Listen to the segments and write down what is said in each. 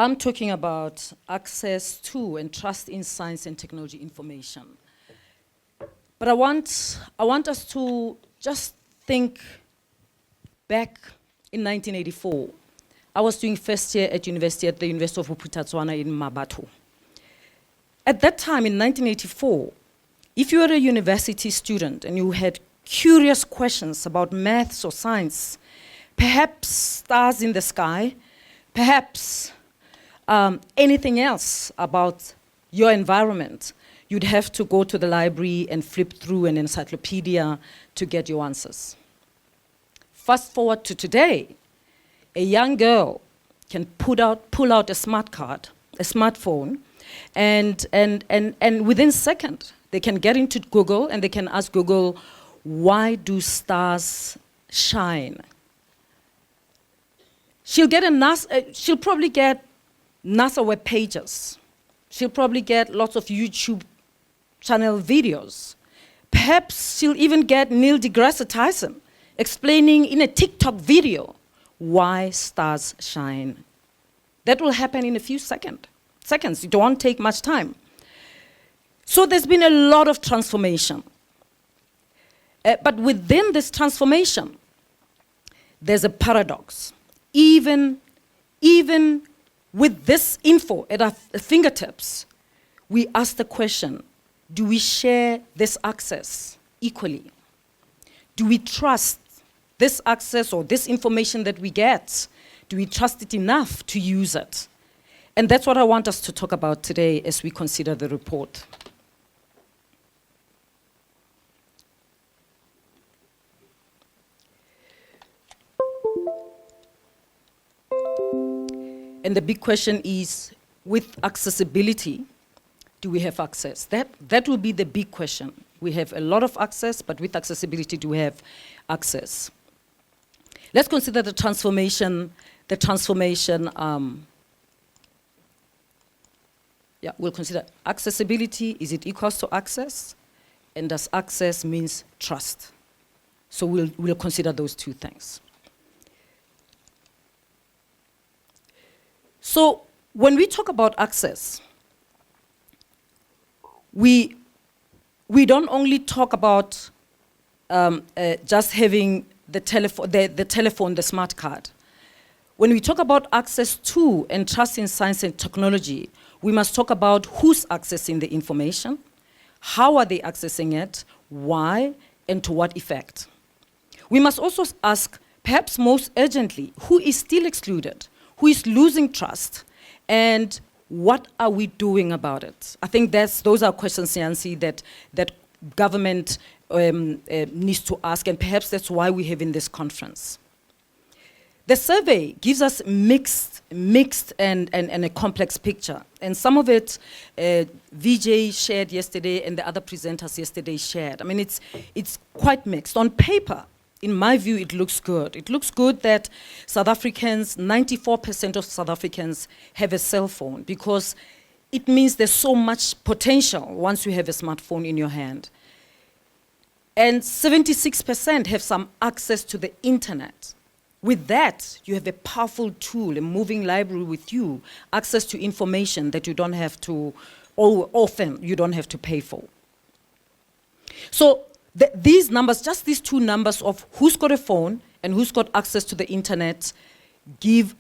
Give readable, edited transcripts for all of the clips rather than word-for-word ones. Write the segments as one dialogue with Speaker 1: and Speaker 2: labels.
Speaker 1: I'm talking about access to and trust in science and technology information. But I want us to just think back in 1984. I was doing first year at university at the University of Witwatersrand in Mabatho. At that time, in 1984, if you were a university student and you had curious questions about maths or science, perhaps stars in the sky, perhaps anything else about your environment, you'd have to go to the library and flip through an encyclopedia to get your answers. Fast forward to today, a young girl can pull out a smart card, a smartphone, and within a second, they can get into Google and they can ask Google, why do stars shine? She'll probably get NASA web pages. She'll probably get lots of YouTube channel videos. Perhaps she'll even get Neil deGrasse Tyson explaining in a TikTok video why stars shine. That will happen in a few seconds. It won't take much time. So there's been a lot of transformation. But within this transformation, there's a paradox. Even with this info at our fingertips, we ask the question, do we share this access equally? Do we trust this access or this information that we get? Do we trust it enough to use it? And that's what I want us to talk about today as we consider the report. And the big question is, with accessibility, do we have access? That will be the big question. We have a lot of access, but with accessibility, do we have access? Let's consider the transformation. We'll consider accessibility. Is it equals to access? And does access means trust? So we'll consider those two things. So when we talk about access, we don't only talk about just having the telephone, the smart card. When we talk about access to and trust in science and technology, we must talk about who's accessing the information, how are they accessing it, why, and to what effect. We must also ask, perhaps most urgently, who is still excluded, who is losing trust, and what are we doing about it? I think those are questions, Yancy, that government needs to ask, and perhaps that's why we're having this conference. The survey gives us mixed and a complex picture. And some of it, VJ shared yesterday and the other presenters yesterday shared. I mean, it's quite mixed. On paper, in my view, it looks good. It looks good that South Africans, 94% of South Africans have a cell phone, because it means there's so much potential once you have a smartphone in your hand. And 76% have some access to the internet. With that, you have a powerful tool, a moving library with you, access to information that you don't have to, or often you don't have to pay for. So these numbers, just these two numbers of who's got a phone and who's got access to the internet, give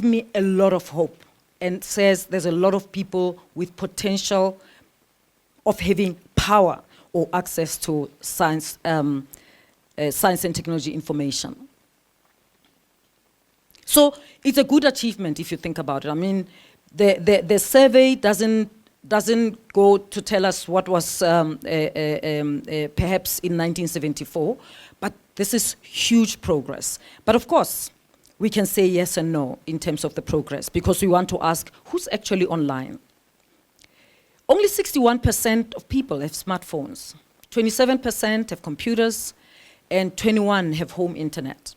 Speaker 1: me a lot of hope, and says there's a lot of people with potential of having power or access to science and technology information. So it's a good achievement if you think about it. I mean, the survey doesn't go to tell us what was perhaps in 1974, but this is huge progress. But of course, we can say yes and no in terms of the progress, because we want to ask who's actually online. Only 61% of people have smartphones, 27% have computers, and 21% have home internet.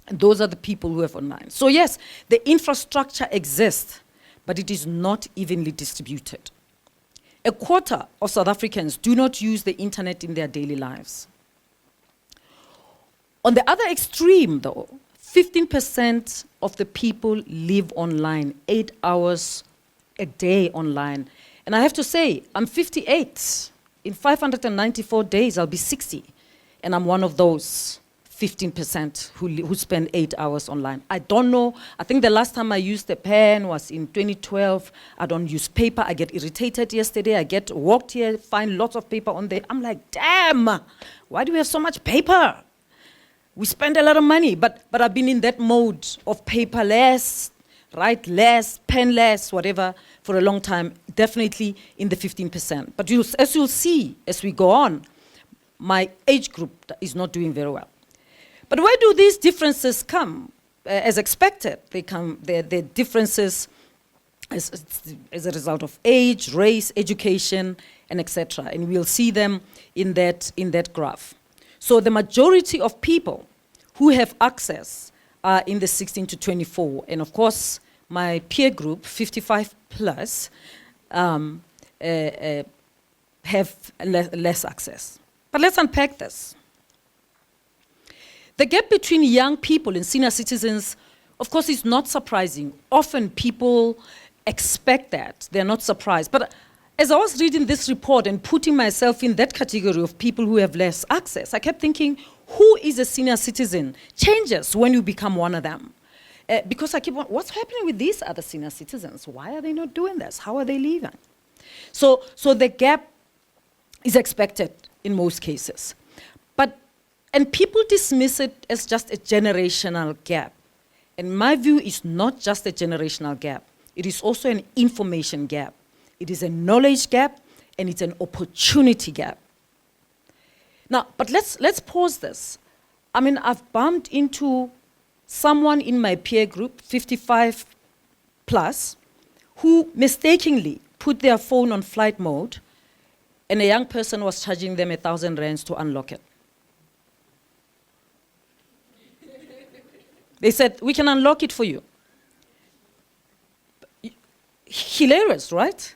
Speaker 1: And those are the people who have online. So yes, the infrastructure exists, but it is not evenly distributed. A quarter of South Africans do not use the internet in their daily lives. On the other extreme, though, 15% of the people live online, 8 hours a day online. And I have to say, I'm 58. In 594 days, I'll be 60. And I'm one of those 15% who spend 8 hours online. I don't know. I think the last time I used a pen was in 2012. I don't use paper. I get irritated yesterday. I walked here, find lots of paper on there. I'm like, damn, why do we have so much paper? We spend a lot of money, but I've been in that mode of paperless, write less, pen less, whatever, for a long time, definitely in the 15%. But as you'll see as we go on, my age group is not doing very well. But where do these differences come? As expected, they're differences as a result of age, race, education, and etc. And we'll see them in that graph. So the majority of people who have access are in the 16 to 24. And of course, my peer group, 55 plus, have less access. But let's unpack this. The gap between young people and senior citizens, of course, is not surprising. Often people expect that. They're not surprised. But as I was reading this report and putting myself in that category of people who have less access, I kept thinking, who is a senior citizen? Changes when you become one of them. Because I keep on, what's happening with these other senior citizens? Why are they not doing this? How are they leaving? So the gap is expected in most cases. And people dismiss it as just a generational gap. And my view is not just a generational gap. It is also an information gap. It is a knowledge gap, and it's an opportunity gap. Now, but let's pause this. I mean, I've bumped into someone in my peer group, 55 plus, who mistakenly put their phone on flight mode, and a young person was charging them 1,000 rands to unlock it. They said, we can unlock it for you. Hilarious, right?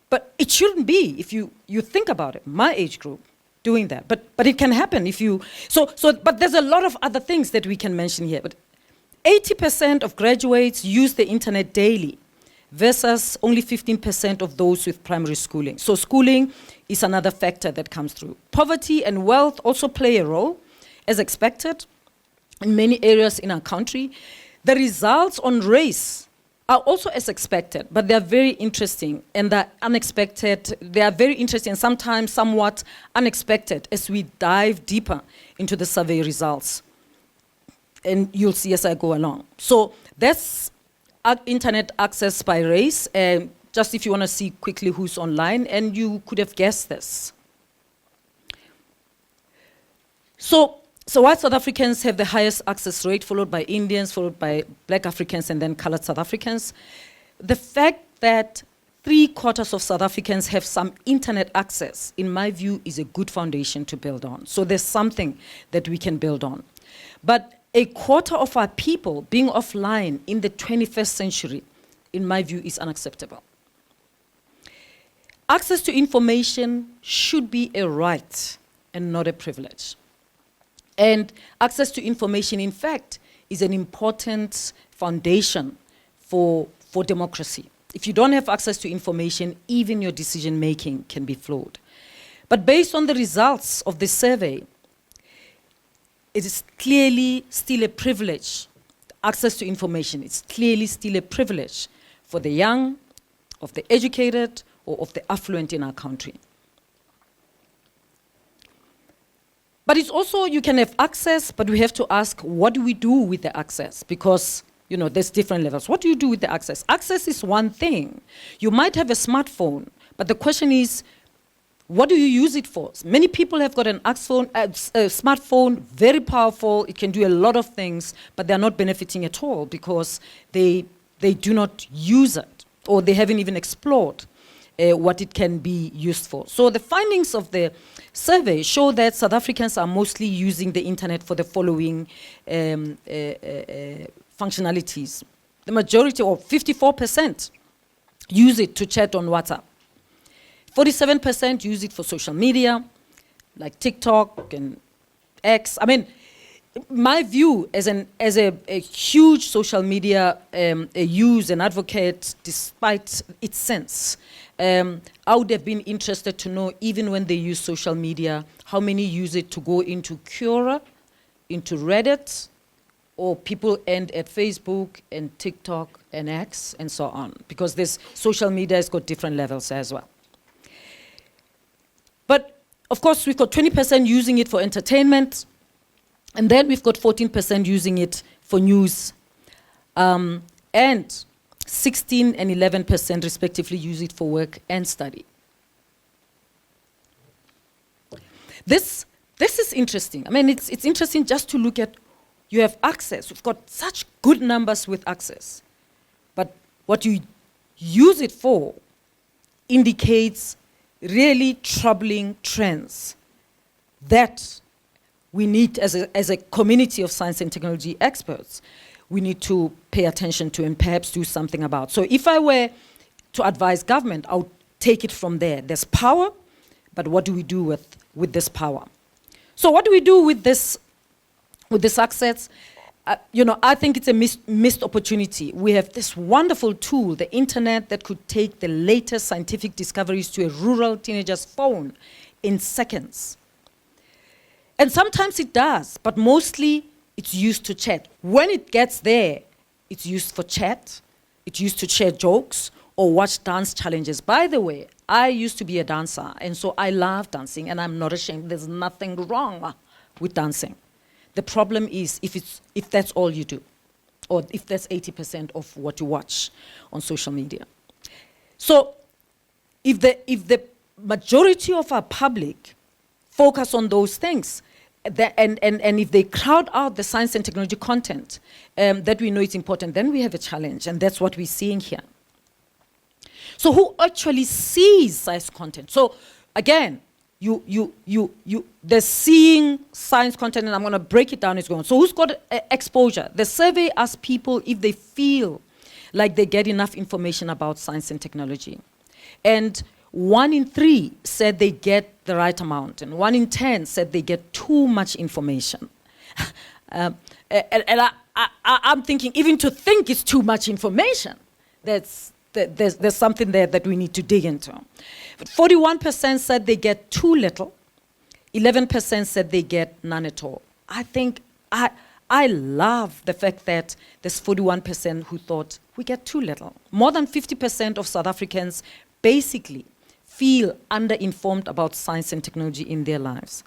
Speaker 1: But it shouldn't be if you think about it, my age group doing that. But it can happen if you, but there's a lot of other things that we can mention here. But 80% of graduates use the internet daily versus only 15% of those with primary schooling. So schooling is another factor that comes through. Poverty and wealth also play a role, as expected, in many areas in our country. The results on race are also as expected, but they're very interesting and they're unexpected. They are very interesting and sometimes somewhat unexpected as we dive deeper into the survey results. And you'll see as I go along. So that's internet access by race. Just if you want to see quickly who's online, and you could have guessed this. So white South Africans have the highest access rate, followed by Indians, followed by Black Africans, and then colored South Africans. The fact that 3/4 of South Africans have some internet access, in my view, is a good foundation to build on. So there's something that we can build on. But 1/4 of our people being offline in the 21st century, in my view, is unacceptable. Access to information should be a right and not a privilege. And access to information, in fact, is an important foundation for democracy. If you don't have access to information, even your decision-making can be flawed. But based on the results of this survey, it is clearly still a privilege. Access to information, it's clearly still a privilege for the young, of the educated, or of the affluent in our country. But it's also, you can have access, but we have to ask, what do we do with the access? Because, there's different levels. What do you do with the access? Access is one thing. You might have a smartphone, but the question is, what do you use it for? Many people have got a smartphone, very powerful, it can do a lot of things, but they're not benefiting at all because they do not use it, or they haven't even explored what it can be used for. So the findings of the survey show that South Africans are mostly using the internet for the following functionalities. The majority, or 54%, use it to chat on WhatsApp. 47% use it for social media, like TikTok and X. I mean, my view as a huge social media use and advocate, despite its sense, I would have been interested to know, even when they use social media, how many use it to go into Quora, into Reddit, or people end at Facebook and TikTok and X and so on, because this social media has got different levels as well. But of course, we've got 20% using it for entertainment, and then we've got 14% using it for news, and 16 and 11% respectively use it for work and study. This is interesting. I mean, it's interesting just to look at, you have access. We've got such good numbers with access. But what you use it for indicates really troubling trends that we need, as a community of science and technology experts, we need to pay attention to and perhaps do something about. So if I were to advise government, I would take it from there. There's power, but what do we do with this power? So what do we do with this access? I think it's a missed opportunity. We have this wonderful tool, the internet, that could take the latest scientific discoveries to a rural teenager's phone in seconds. And sometimes it does, but mostly it's used to chat. When it gets there, it's used for chat, it's used to share jokes or watch dance challenges. By the way, I used to be a dancer, and so I love dancing, and I'm not ashamed. There's nothing wrong with dancing. The problem is if that's all you do, or if that's 80% of what you watch on social media. So if the majority of our public focus on those things, and if they crowd out the science and technology content that we know is important, then we have a challenge, and that's what we're seeing here. So who actually sees science content? So again, they're seeing science content, and I'm going to break it down as well. So who's got exposure? The survey asked people if they feel like they get enough information about science and technology. And 1 in 3 said they get the right amount, and 1 in 10 said they get too much information. And I'm thinking, even to think it's too much information, there's something there that we need to dig into. But 41% said they get too little, 11% said they get none at all. I think I love the fact that there's 41% who thought we get too little. More than 50% of South Africans basically feel underinformed about science and technology in their lives.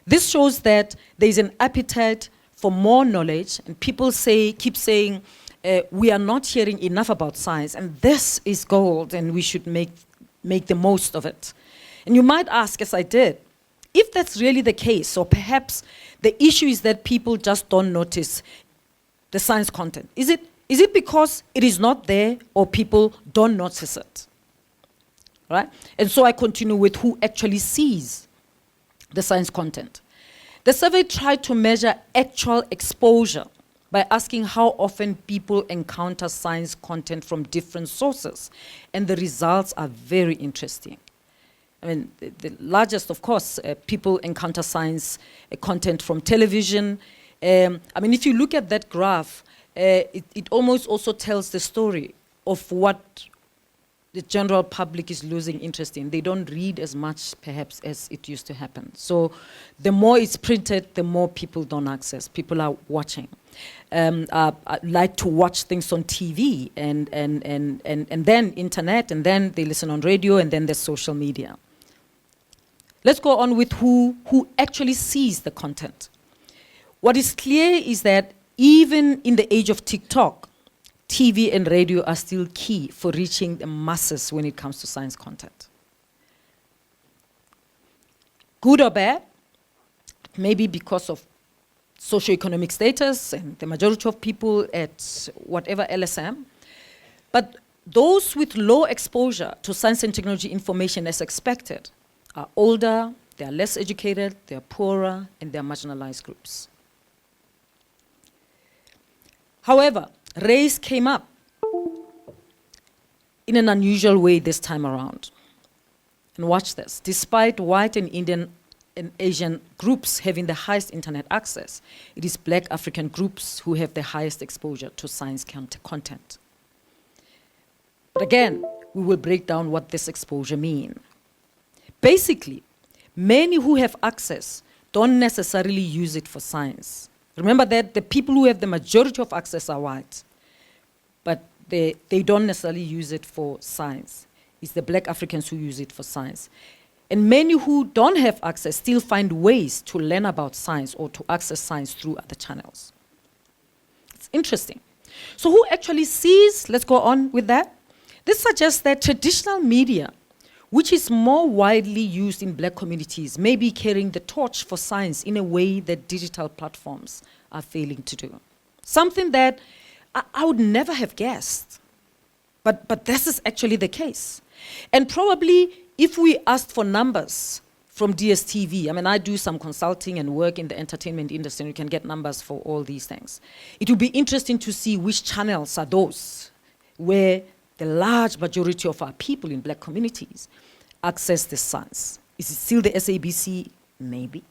Speaker 1: This shows that there's an appetite for more knowledge, and people keep saying, we are not hearing enough about science, and this is gold, and we should make the most of it. And you might ask, as I did, if that's really the case, or perhaps the issue is that people just don't notice the science content. Is it because it is not there, or people don't notice it? Right? And so I continue with who actually sees the science content. The survey tried to measure actual exposure by asking how often people encounter science content from different sources. And the results are very interesting. I mean, the largest, of course, people encounter science content from television. I mean, if you look at that graph, it almost also tells the story of what the general public is losing interest in. They don't read as much, perhaps, as it used to happen. So the more it's printed, the more people don't access. People are watching. Like to watch things on TV, and then internet, and then they listen on radio, and then there's social media. Let's go on with who actually sees the content. What is clear is that even in the age of TikTok, TV and radio are still key for reaching the masses when it comes to science content. Good or bad, maybe because of socioeconomic status and the majority of people at whatever LSM, but those with low exposure to science and technology information, as expected, are older, they are less educated, they are poorer, and they are marginalized groups. However, race came up in an unusual way this time around. And watch this. Despite white and Indian and Asian groups having the highest internet access, it is Black African groups who have the highest exposure to science content. But again, we will break down what this exposure means. Basically, many who have access don't necessarily use it for science. Remember that the people who have the majority of access are white, but they don't necessarily use it for science. It's the Black Africans who use it for science. And many who don't have access still find ways to learn about science or to access science through other channels. It's interesting. So who actually sees, let's go on with that. This suggests that traditional media, which is more widely used in Black communities, may be carrying the torch for science in a way that digital platforms are failing to do. Something that I would never have guessed. But this is actually the case. And probably if we asked for numbers from DSTV, I mean, I do some consulting and work in the entertainment industry, and you can get numbers for all these things. It would be interesting to see which channels are those where the large majority of our people in Black communities access the science. Is it still the SABC? Maybe.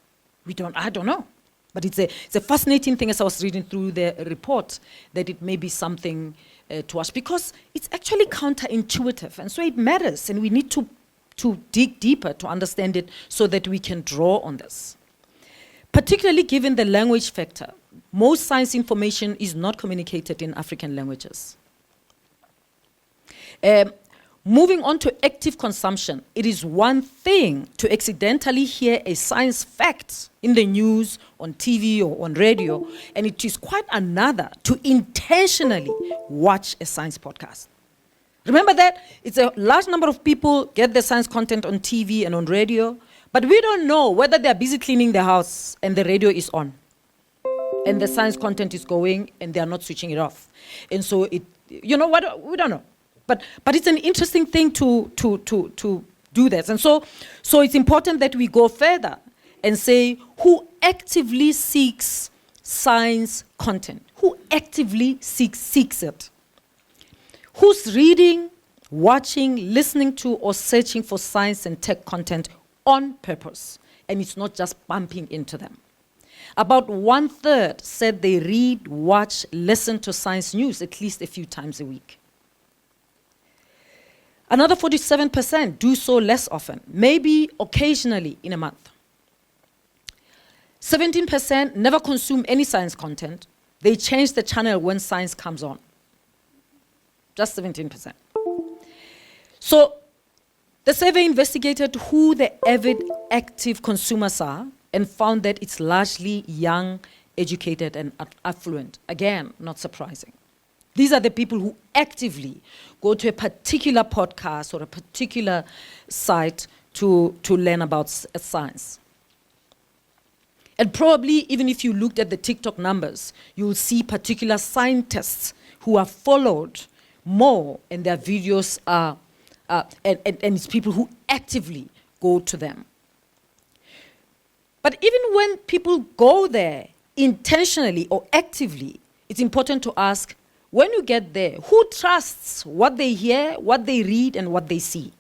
Speaker 1: I don't know. But it's a fascinating thing as I was reading through the report that it may be something to us, because it's actually counterintuitive, and so it matters, and we need to dig deeper to understand it so that we can draw on this. Particularly given the language factor, most science information is not communicated in African languages. Moving on to active consumption, it is one thing to accidentally hear a science fact in the news, on TV or on radio, and it is quite another to intentionally watch a science podcast. Remember that it's a large number of people get their science content on TV and on radio, but we don't know whether they're busy cleaning the house and the radio is on, and the science content is going and they're not switching it off. And so we don't know. But it's an interesting thing to do this. And so it's important that we go further and say who actively seeks science content, who actively seeks it, who's reading, watching, listening to, or searching for science and tech content on purpose, and it's not just bumping into them. About 1/3 said they read, watch, listen to science news at least a few times a week. Another 47% do so less often, maybe occasionally in a month. 17% never consume any science content. They change the channel when science comes on. Just 17%. So the survey investigated who the avid, active consumers are and found that it's largely young, educated, and affluent. Again, not surprising. These are the people who actively go to a particular podcast or a particular site to learn about science. And probably, even if you looked at the TikTok numbers, you'll see particular scientists who are followed more, and their videos are, and it's people who actively go to them. But even when people go there intentionally or actively, it's important to ask, when you get there, who trusts what they hear, what they read, and what they see?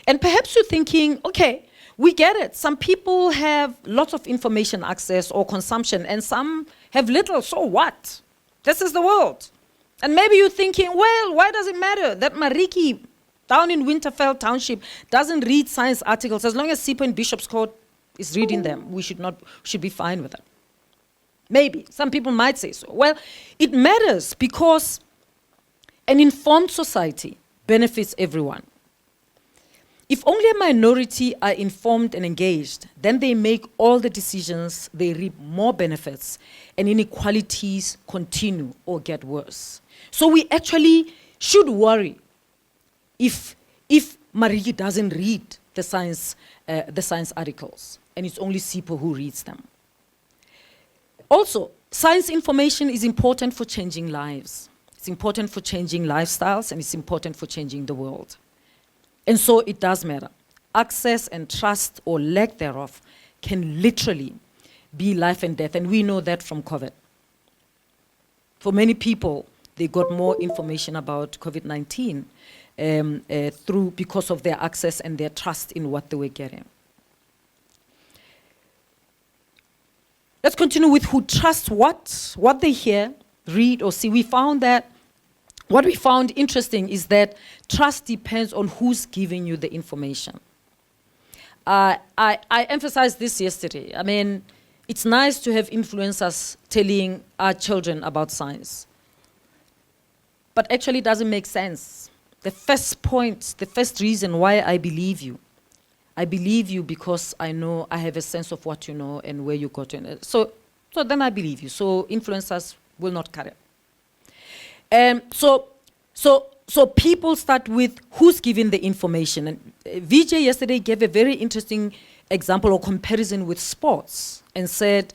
Speaker 1: And perhaps you're thinking, okay, we get it. Some people have lots of information access or consumption, and some have little, so what? This is the world. And maybe you're thinking, well, why does it matter that Mariki down in Winterfell Township doesn't read science articles? As long as Sipho in Bishop's Court is reading them, we should be fine with it. Maybe. Some people might say so. Well, it matters because an informed society benefits everyone. If only a minority are informed and engaged, then they make all the decisions, they reap more benefits, and inequalities continue or get worse. So we actually should worry if Mariki doesn't read the science articles, and it's only Sipho who reads them. Also, science information is important for changing lives. It's important for changing lifestyles, and it's important for changing the world. And so it does matter. Access and trust or lack thereof can literally be life and death, and we know that from COVID. For many people, they got more information about COVID-19 because of their access and their trust in what they were getting. let's continue with who trusts what they hear, read, or see. What we found interesting is that trust depends on who's giving you the information. I emphasized this yesterday. I mean, it's nice to have influencers telling our children about science. But actually it doesn't make sense. The first point, the first reason why I believe you because I know I have a sense of what you know and where you got to. So then I believe you. So influencers will not carry. So people start with who's giving the information. And VJ yesterday gave a very interesting example or comparison with sports and said,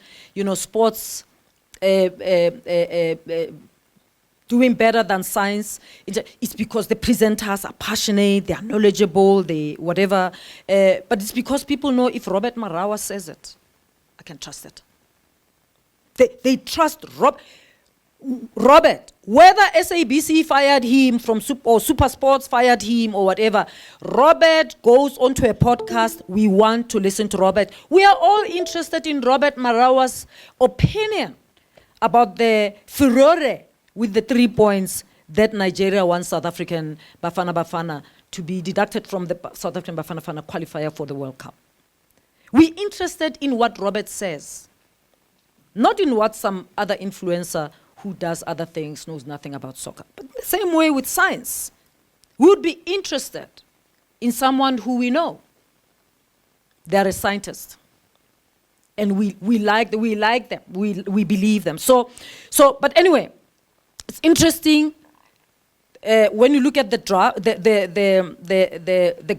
Speaker 1: sports doing better than science. It's because the presenters are passionate, they are knowledgeable, they whatever. But it's because people know if Robert Marawa says it, I can trust it. They trust Robert, whether SABC fired him from or Super Sports fired him or whatever, Robert goes onto a podcast, we want to listen to Robert. We are all interested in Robert Marawa's opinion about the furore with the 3 points that Nigeria wants South African Bafana to be deducted from the South African Bafana qualifier for the World Cup. We're interested in what Robert says, not in what some other influencer who does other things, knows nothing about soccer. But the same way with science. We would be interested in someone who we know. They're a scientist. And we like them, we believe them. But anyway, it's interesting when you look at the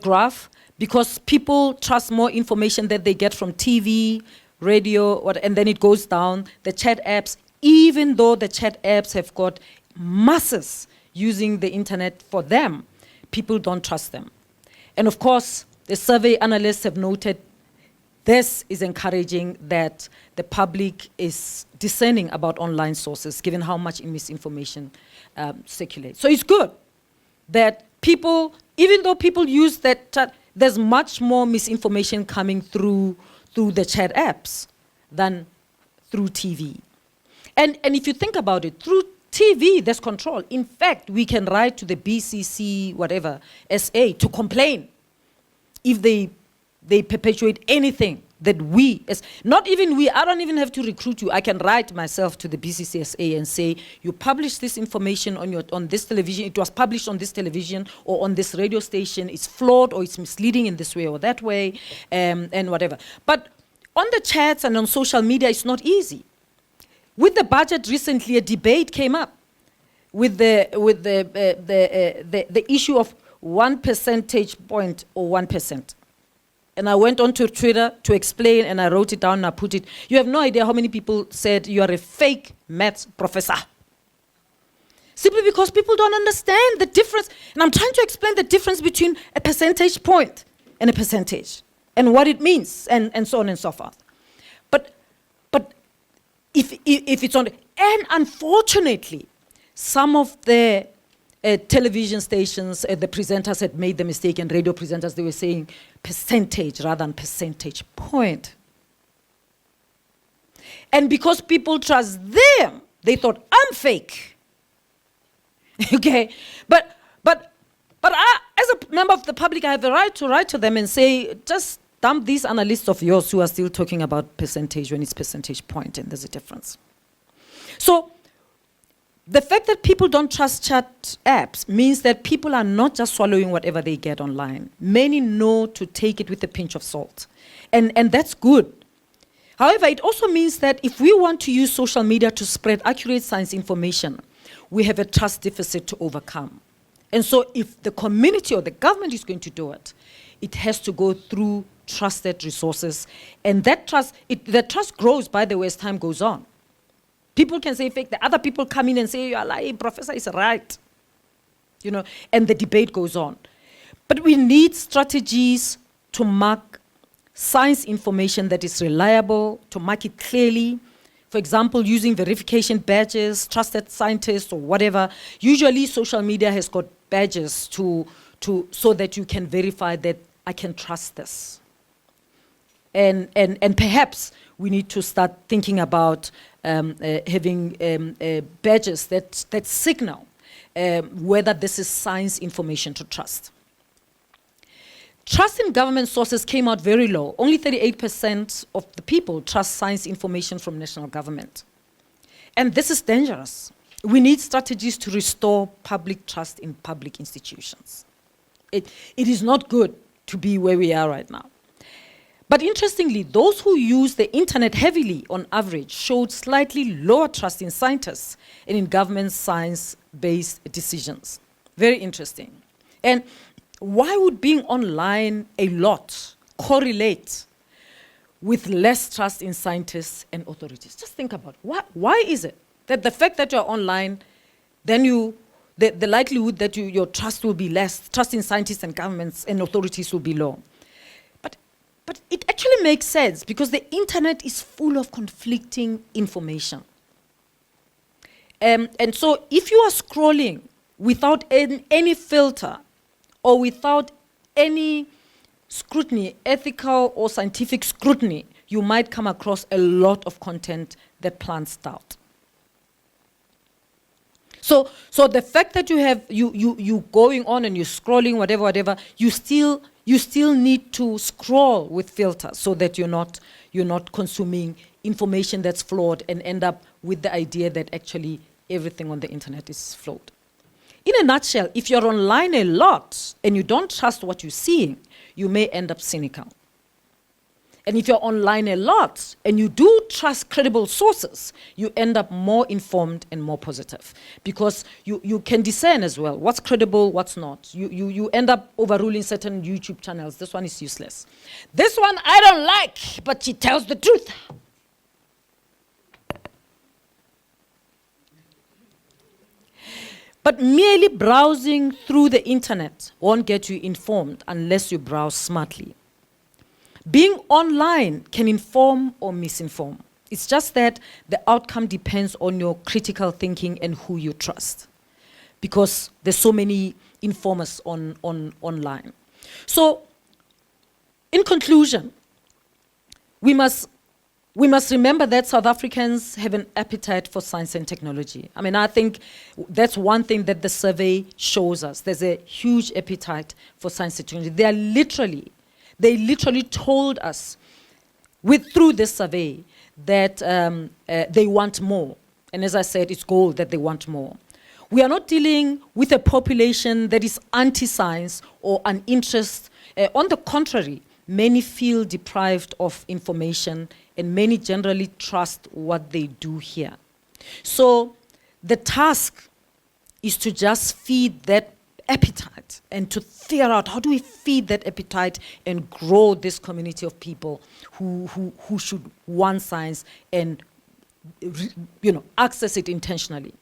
Speaker 1: graph, because people trust more information that they get from TV, radio, and then it goes down, the chat apps. Even though the chat apps have got masses using the internet for them, people don't trust them. And of course, the survey analysts have noted this is encouraging that the public is discerning about online sources, given how much misinformation circulates. So it's good that people, even though people use that chat, there's much more misinformation coming through the chat apps than through TV. And if you think about it, through TV, there's control. In fact, we can write to the BCC, whatever, SA, to complain if they perpetuate anything that not even we, I don't even have to recruit you. I can write myself to the BCC SA and say, you published this information on this television, it was published on this television or on this radio station, it's flawed or it's misleading in this way or that way, and whatever. But on the chats and on social media, it's not easy. With the budget recently, a debate came up with the issue of 1 percentage point or 1%. And I went onto Twitter to explain, and I wrote it down and I put it. You have no idea how many people said you are a fake maths professor. Simply because people don't understand the difference. And I'm trying to explain the difference between a percentage point and a percentage and what it means and so on and so forth. But if it's on, and unfortunately, some of the television stations, the presenters had made the mistake, and radio presenters, they were saying percentage rather than percentage point. And because people trust them, they thought, I'm fake. Okay, but I, as a member of the public, I have the right to write to them and say, just dump these analysts of yours who are still talking about percentage when it's percentage point, and there's a difference. So the fact that people don't trust chat apps means that people are not just swallowing whatever they get online. Many know to take it with a pinch of salt, and that's good. However, it also means that if we want to use social media to spread accurate science information, we have a trust deficit to overcome. And so if the community or the government is going to do it, it has to go through trusted resources. And that trust grows, by the way, as time goes on. People can say fake, the other people come in and say, you are lying, professor is right. And the debate goes on. But we need strategies to mark science information that is reliable, to mark it clearly. For example, using verification badges, trusted scientists or whatever. Usually social media has got badges so that you can verify that I can trust this. And perhaps we need to start thinking about having badges that signal whether this is science information to trust. Trust in government sources came out very low. Only 38% of the people trust science information from national government. And this is dangerous. We need strategies to restore public trust in public institutions. It is not good to be where we are right now. But interestingly, those who use the internet heavily on average showed slightly lower trust in scientists and in government science-based decisions. Very interesting. And why would being online a lot correlate with less trust in scientists and authorities? Just think about it. Why is it that the fact that you're online, then the likelihood that your trust will be less, trust in scientists and governments and authorities will be low? But it actually makes sense because the internet is full of conflicting information. And so if you are scrolling without any filter or without any scrutiny, ethical or scientific scrutiny, you might come across a lot of content that plants doubt. So the fact that you have you going on and you're scrolling whatever, you still need to scroll with filters so that you're not consuming information that's flawed and end up with the idea that actually everything on the internet is flawed. In a nutshell, if you're online a lot and you don't trust what you're seeing, you may end up cynical. And if you're online a lot and you do trust credible sources, you end up more informed and more positive because you can discern as well what's credible, what's not. You end up overruling certain YouTube channels. This one is useless. This one I don't like, but she tells the truth. But merely browsing through the internet won't get you informed unless you browse smartly. Being online can inform or misinform. It's just that the outcome depends on your critical thinking and who you trust, because there's so many informers online. So, in conclusion, we must remember that South Africans have an appetite for science and technology. I mean, I think that's one thing that the survey shows us. There's a huge appetite for science and technology. They literally told us through this survey that they want more. And as I said, it's gold that they want more. We are not dealing with a population that is anti-science or uninterested. On the contrary, many feel deprived of information and many generally trust what they do here. So the task is to just feed that appetite and to figure out how do we feed that appetite and grow this community of people who should want science and access it intentionally.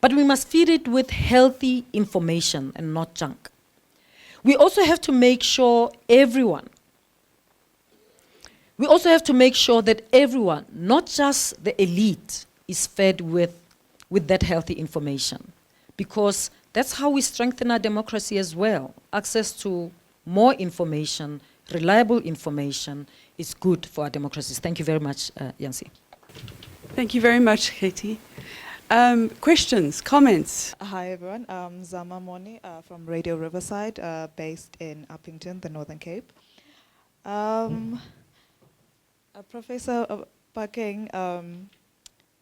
Speaker 1: But we must feed it with healthy information and not junk. We also have to make sure that everyone, not just the elite, is fed with that healthy information, because that's how we strengthen our democracy as well. Access to more information, reliable information, is good for our democracies. Thank you very much, Yancy.
Speaker 2: Thank you very much, Katie. Questions, comments?
Speaker 3: Hi everyone, Zama Moni from Radio Riverside, based in Uppington, the Northern Cape. Professor Phakeng,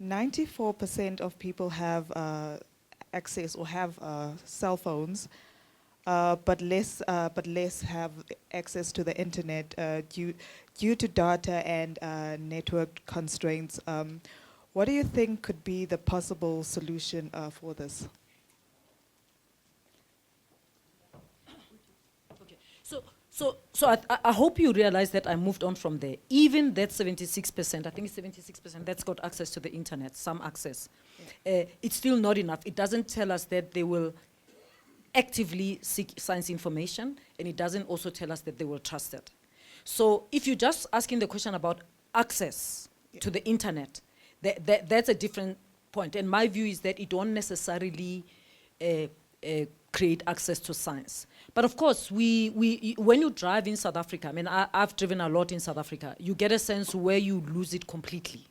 Speaker 3: 94% of people have access or have cell phones, but less have access to the internet due to data and network constraints. What do you think could be the possible solution for this?
Speaker 1: So I hope you realize that I moved on from there. Even that 76%, I think it's 76% that's got access to the internet, some access. Yeah. It's still not enough. It doesn't tell us that they will actively seek science information, and it doesn't also tell us that they will trust it. So if you're just asking the question about access to the internet, that's a different point. And my view is that it won't necessarily create access to science. But of course, when you drive in South Africa, I mean, I've driven a lot in South Africa, you get a sense where you lose it completely.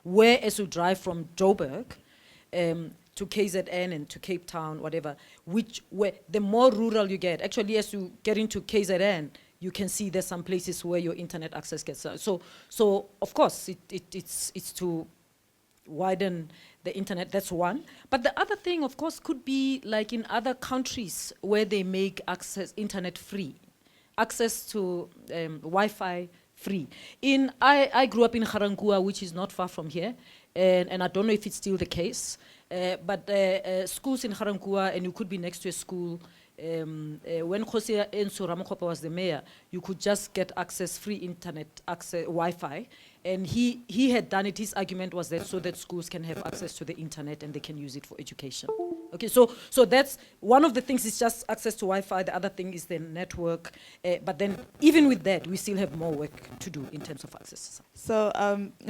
Speaker 1: Whereas you drive from Joburg to KZN and to Cape Town, whatever, where the more rural you get, actually as you get into KZN, you can see there's some places where your internet access gets. So of course, it's to widen the internet, that's one. But the other thing, of course, could be like in other countries where they make access internet free, access to Wi-Fi free. I grew up in Garankuwa, which is not far from here, and I don't know if it's still the case, but schools in Garankuwa, and you could be next to a school. When Jose Enso Ramokgopa was the mayor, you could just get access, free internet access, Wi-Fi, and he had done it. His argument was that so that schools can have access to the internet and they can use it for education. Okay, so that's one of the things is just access to Wi-Fi. The other thing is the network. But then even with that, we still have more work to do in terms of access.
Speaker 3: So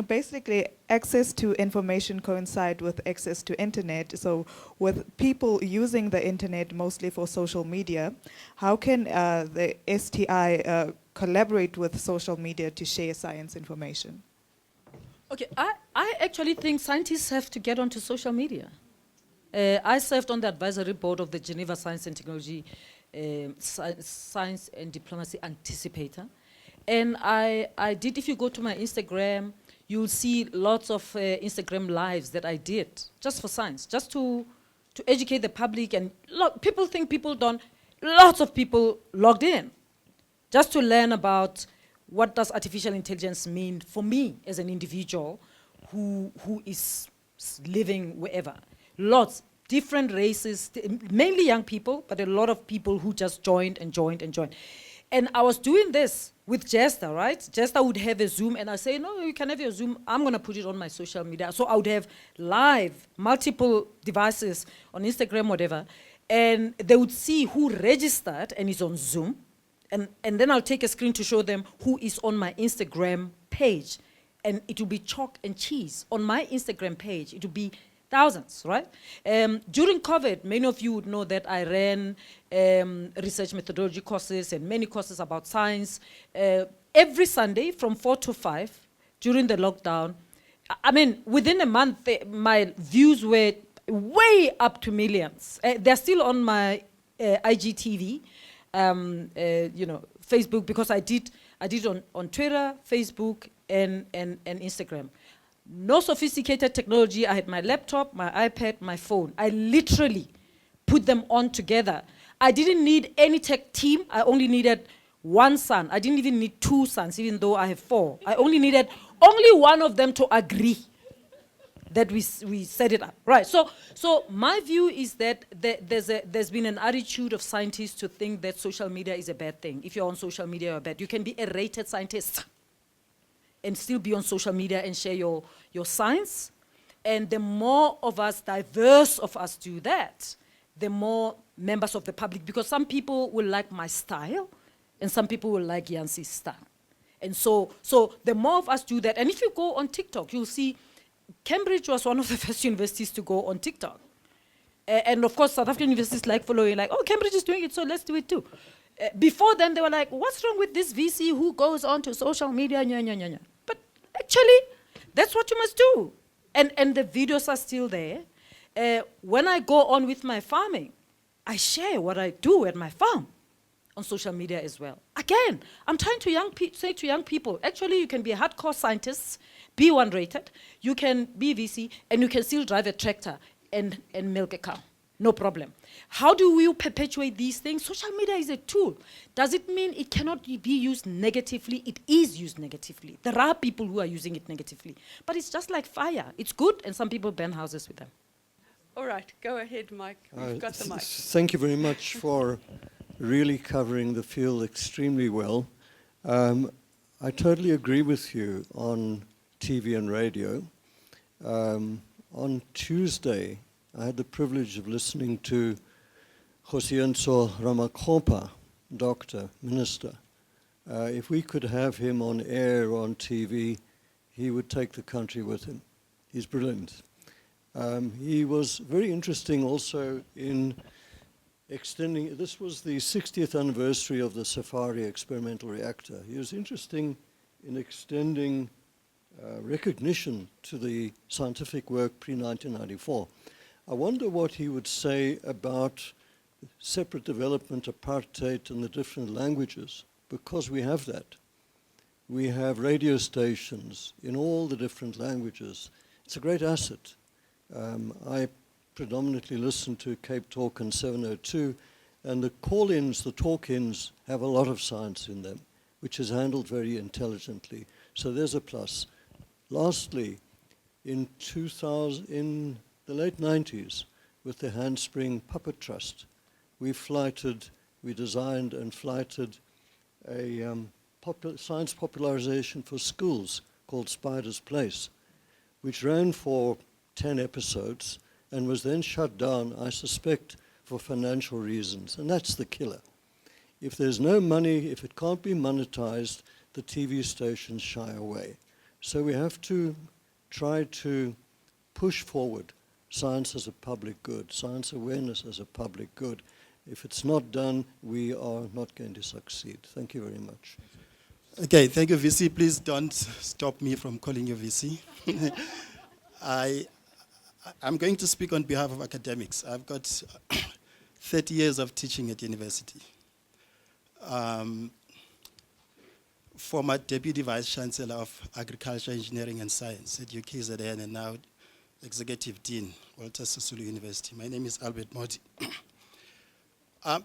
Speaker 3: basically, access to information coincide with access to internet. So with people using the internet mostly for social media, how can the STI collaborate with social media to share science information?
Speaker 1: Okay, I actually think scientists have to get onto social media. I served on the advisory board of the Geneva Science and Technology Science and Diplomacy Anticipator. And I did, if you go to my Instagram, you'll see lots of Instagram lives that I did just for science, just to educate the public. And people think people don't, lots of people logged in just to learn about what does artificial intelligence mean for me as an individual who is living wherever. Lots, different races, mainly young people, but a lot of people who just joined and joined and joined. And I was doing this with Jester, right? Jester would have a Zoom, and I say, no, you can have your Zoom. I'm going to put it on my social media. So I would have live, multiple devices on Instagram, whatever, and they would see who registered and is on Zoom, and then I'll take a screen to show them who is on my Instagram page. And it will be chalk and cheese. On my Instagram page, it will be thousands, right? During COVID, many of you would know that I ran research methodology courses and many courses about science. Every Sunday from 4 to 5 during the lockdown, I mean, within a month, my views were way up to millions. They're still on my IGTV, Facebook, because I did on Twitter, Facebook, and Instagram. No sophisticated technology. I had my laptop, my iPad, my phone. I literally put them on together. I didn't need any tech team. I only needed one son. I didn't even need two sons, even though I have 4. I only needed only one of them to agree that we set it up. Right, so my view is that there's been an attitude of scientists to think that social media is a bad thing. If you're on social media, you're bad. You can be a rated scientist and still be on social media and share your science. And the more of us, diverse of us do that, the more members of the public, because some people will like my style and some people will like Yansi's style. And so the more of us do that, and if you go on TikTok, you'll see Cambridge was one of the first universities to go on TikTok. And of course, South African universities like following, like, oh, Cambridge is doing it, so let's do it too. Before then, they were like, what's wrong with this VC who goes on to social media, But actually, that's what you must do. And the videos are still there. When I go on with my farming, I share what I do at my farm on social media as well. Again, I'm trying to say to young people, actually, you can be a hardcore scientist, B1 rated, you can be VC, and you can still drive a tractor and milk a cow. No problem. How do we perpetuate these things? Social media is a tool. Does it mean it cannot be used negatively? It is used negatively. There are people who are using it negatively. But it's just like fire. It's good, and some people burn houses with them.
Speaker 2: All right, go ahead, Mike. You've got the mic.
Speaker 4: Thank you very much for really covering the field extremely well. I totally agree with you on TV and radio. On Tuesday, I had the privilege of listening to Jose Enso Ramokgopa, doctor, minister. If we could have him on air or on TV, he would take the country with him. He's brilliant. He was very interesting also in extending, this was the 60th anniversary of the Safari experimental reactor. He was interesting in extending recognition to the scientific work pre-1994. I wonder what he would say about separate development, apartheid, and the different languages, because we have that. We have radio stations in all the different languages. It's a great asset. I predominantly listen to Cape Talk and 702, and the call-ins, the talk-ins, have a lot of science in them, which is handled very intelligently. So there's a plus. Lastly, in the late 90s, with the Handspring Puppet Trust, we designed and flighted a science popularization for schools called Spider's Place, which ran for 10 episodes and was then shut down, I suspect, for financial reasons. And that's the killer. If there's no money, if it can't be monetized, the TV stations shy away. So we have to try to push forward science as a public good, science awareness as a public good. If it's not done, we are not going to succeed. Thank you very much.
Speaker 5: Okay, thank you, VC. Please don't stop me from calling you VC. I'm going to speak on behalf of academics. I've got 30 years of teaching at university. Former Deputy Vice Chancellor of Agriculture, Engineering and Science at UKZN, and now Executive Dean, Witwatersrand University. My name is Albert Modi.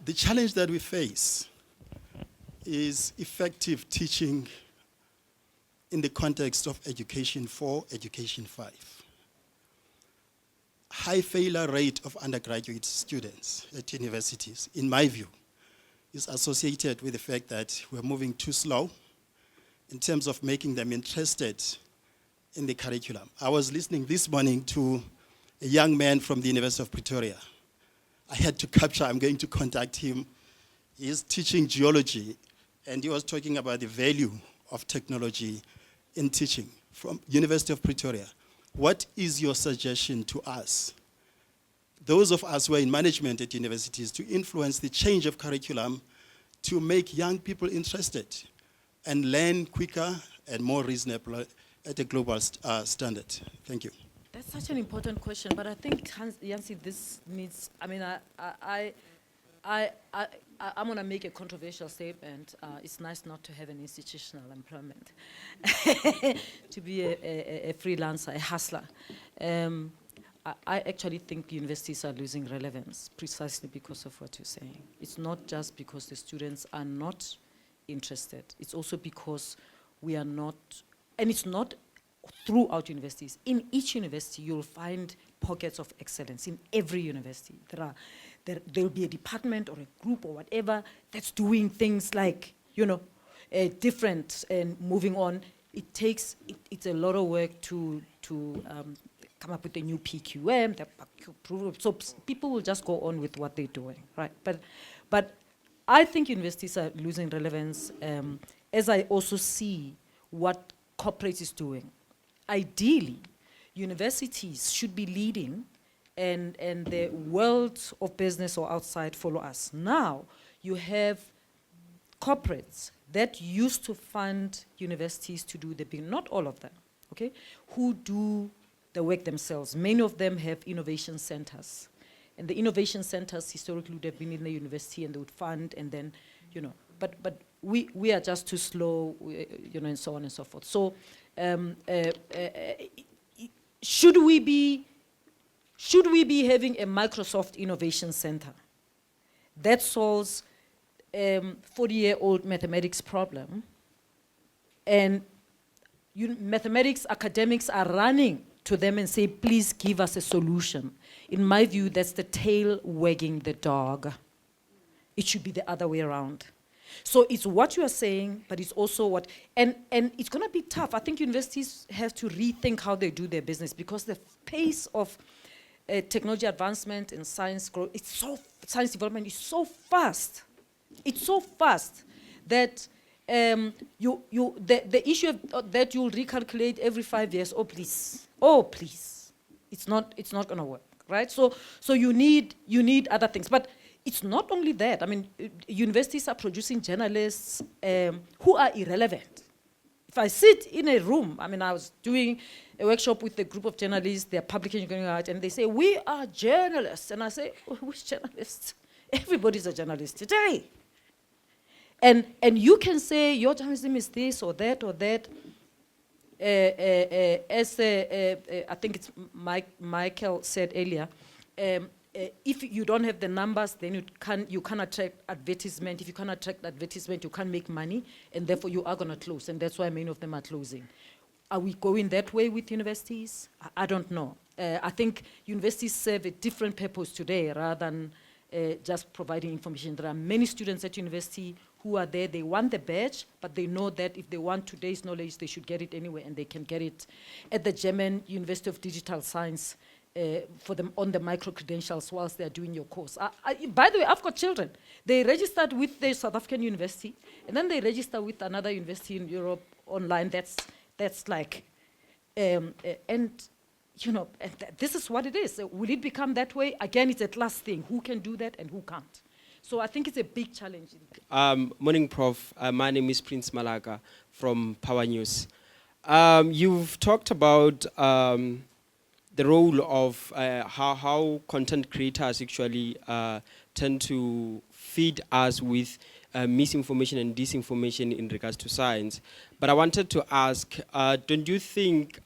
Speaker 5: The challenge that we face is effective teaching in the context of Education 4, Education 5. High failure rate of undergraduate students at universities, in my view, is associated with the fact that we're moving too slow in terms of making them interested in the curriculum. I was listening this morning to a young man from the University of Pretoria. I had to capture, I'm going to contact him. He's teaching geology, and he was talking about the value of technology in teaching from University of Pretoria. What is your suggestion to us, those of us who are in management at universities, to influence the change of curriculum to make young people interested and learn quicker and more reasonable at a global standard? Thank you.
Speaker 1: That's such an important question, but I think, Yancy, this needs, I mean, I'm going to make a controversial statement. It's nice not to have an institutional employment, to be a freelancer, a hustler. I actually think universities are losing relevance precisely because of what you're saying. It's not just because the students are not interested. It's also because we are not, and it's not throughout universities. In each university, you'll find pockets of excellence. In every university, there'll be a department or a group or whatever that's doing things like, different and moving on. It's a lot of work to come up with a new PQM, so people will just go on with what they're doing, right? But I think universities are losing relevance as I also see what corporate is doing. Ideally, universities should be leading and the world of business or outside follow us. Now, you have corporates that used to fund universities to do the big, not all of them, okay, who do the work themselves. Many of them have innovation centers. And the innovation centers historically would have been in the university and they would fund and then, but we are just too slow, and so on and so forth. So should we be having a Microsoft Innovation Center that solves 40-year-old mathematics problem, and mathematics academics are running to them and say, please give us a solution? In my view, that's the tail wagging the dog. It should be the other way around. So it's what you are saying, but it's also what, and it's going to be tough. I think universities have to rethink how they do their business because the pace of technology advancement and science growth, science development is so fast. It's so fast that the issue that you'll recalculate every 5 years, oh please, it's not going to work, right? So you need other things. But it's not only that. I mean, universities are producing journalists who are irrelevant. If I sit in a room, I mean, I was doing a workshop with a group of journalists, they're publishing going out, and they say, we are journalists. And I say, which journalists? Everybody's a journalist today. And you can say your journalism is this or that or that. I think it's Michael said earlier, if you don't have the numbers, then you can't attract advertisement. If you can't attract advertisement, you can't make money, and therefore you are going to close, and that's why many of them are closing. Are we going that way with universities? I don't know. I think universities serve a different purpose today rather than just providing information. There are many students at university who are there, they want the badge, but they know that if they want today's knowledge, they should get it anyway, and they can get it at the German University of Digital Science for them on the micro-credentials whilst they're doing your course. By the way, I've got children. They registered with the South African university, and then they register with another university in Europe online. That's like, and you know, this is what it is. Will it become that way? Again, it's a class thing. Who can do that and who can't? So I think it's a big challenge.
Speaker 6: Morning, Prof. My name is Prince Malaga from Power News. You've talked about the role of how content creators actually tend to feed us with misinformation and disinformation in regards to science. But I wanted to ask, don't you think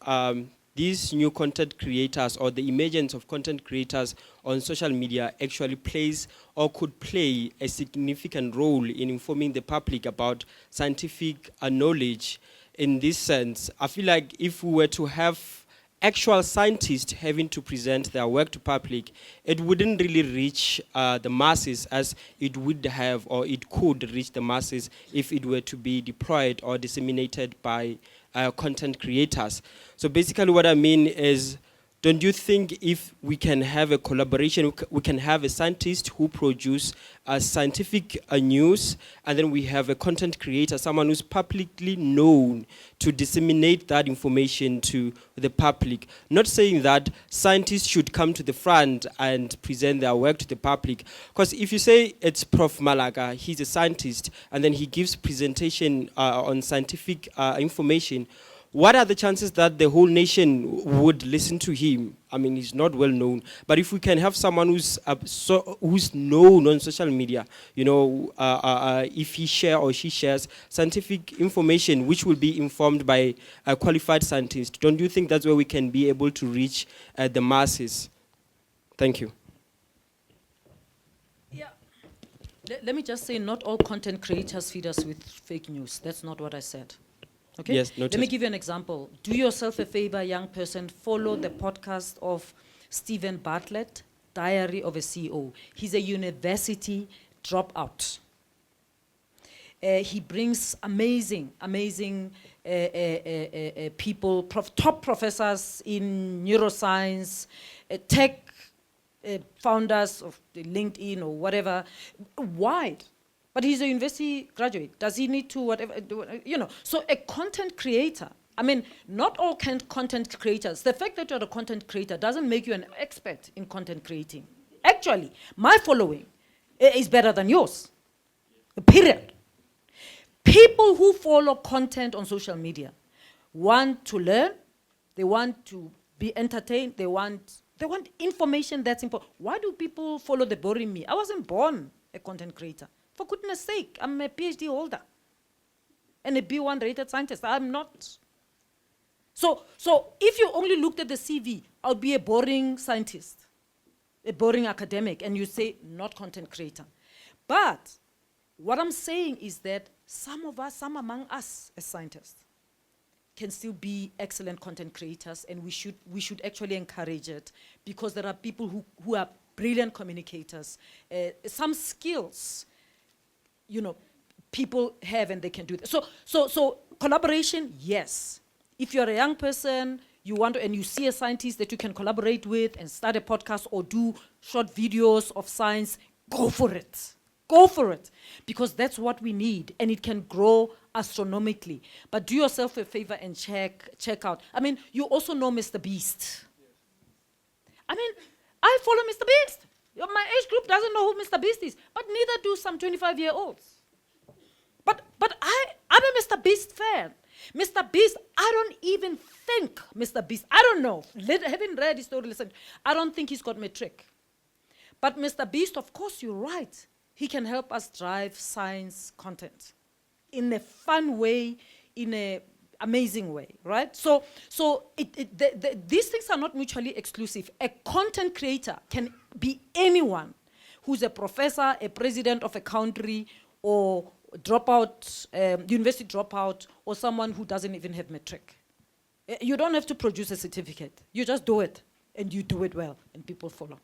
Speaker 6: these new content creators or the emergence of content creators on social media actually plays or could play a significant role in informing the public about scientific knowledge? In this sense, I feel like if we were to have actual scientists having to present their work to public, it wouldn't really reach the masses as it would have, or it could reach the masses if it were to be deployed or disseminated by content creators. So basically what I mean is, don't you think if we can have a collaboration, we can have a scientist who produce scientific news, and then we have a content creator, someone who's publicly known to disseminate that information to the public? Not saying that scientists should come to the front and present their work to the public, because if you say it's Prof. Malaga, he's a scientist, and then he gives presentation on scientific information, what are the chances that the whole nation would listen to him? I mean, he's not well known. But if we can have someone who's known on social media, you know, if he or she shares scientific information which will be informed by a qualified scientist, don't you think that's where we can be able to reach the masses? Thank you.
Speaker 1: Yeah. Let me just say, not all content creators feed us with fake news. That's not what I said. Okay?
Speaker 6: Yes, noted.
Speaker 1: Let me give you an example. Do yourself a favor, young person, follow the podcast of Stephen Bartlett, Diary of a CEO. He's a university dropout. He brings amazing people, top professors in neuroscience, tech founders of the LinkedIn or whatever, wide. But he's a university graduate. Does he need to whatever, you know? So a content creator, I mean, not all content creators, the fact that you're a content creator doesn't make you an expert in content creating. Actually, my following is better than yours, period. People who follow content on social media want to learn, they want to be entertained, they want information that's important. Why do people follow the boring me? I wasn't born a content creator. For goodness sake, I'm a PhD holder and a B1 rated scientist. I'm not. So if you only looked at the CV, I'll be a boring scientist, a boring academic, and you say not content creator. But what I'm saying is that some among us as scientists can still be excellent content creators, and we should actually encourage it, because there are people who are brilliant communicators, some skills, you know, people have and they can do that. So collaboration, yes. If you're a young person, you want to, and you see a scientist that you can collaborate with and start a podcast or do short videos of science, go for it. Go for it. Because that's what we need, and it can grow astronomically. But do yourself a favor and check out. I mean, you also know Mr. Beast. I mean, I follow Mr. Beast. My age group doesn't know who Mr. Beast is, but neither do some 25-year-olds. But I'm a Mr. Beast fan. Mr. Beast, I don't even think Mr. Beast, I don't know, having read his story, listen, I don't think he's got matric. But Mr. Beast, of course, you're right. He can help us drive science content in a fun way, in an amazing way, right? So these things are not mutually exclusive. A content creator can be anyone who's a professor, a president of a country, or dropout, university dropout, or someone who doesn't even have matric. You don't have to produce a certificate. You just do it, and you do it well, and people follow.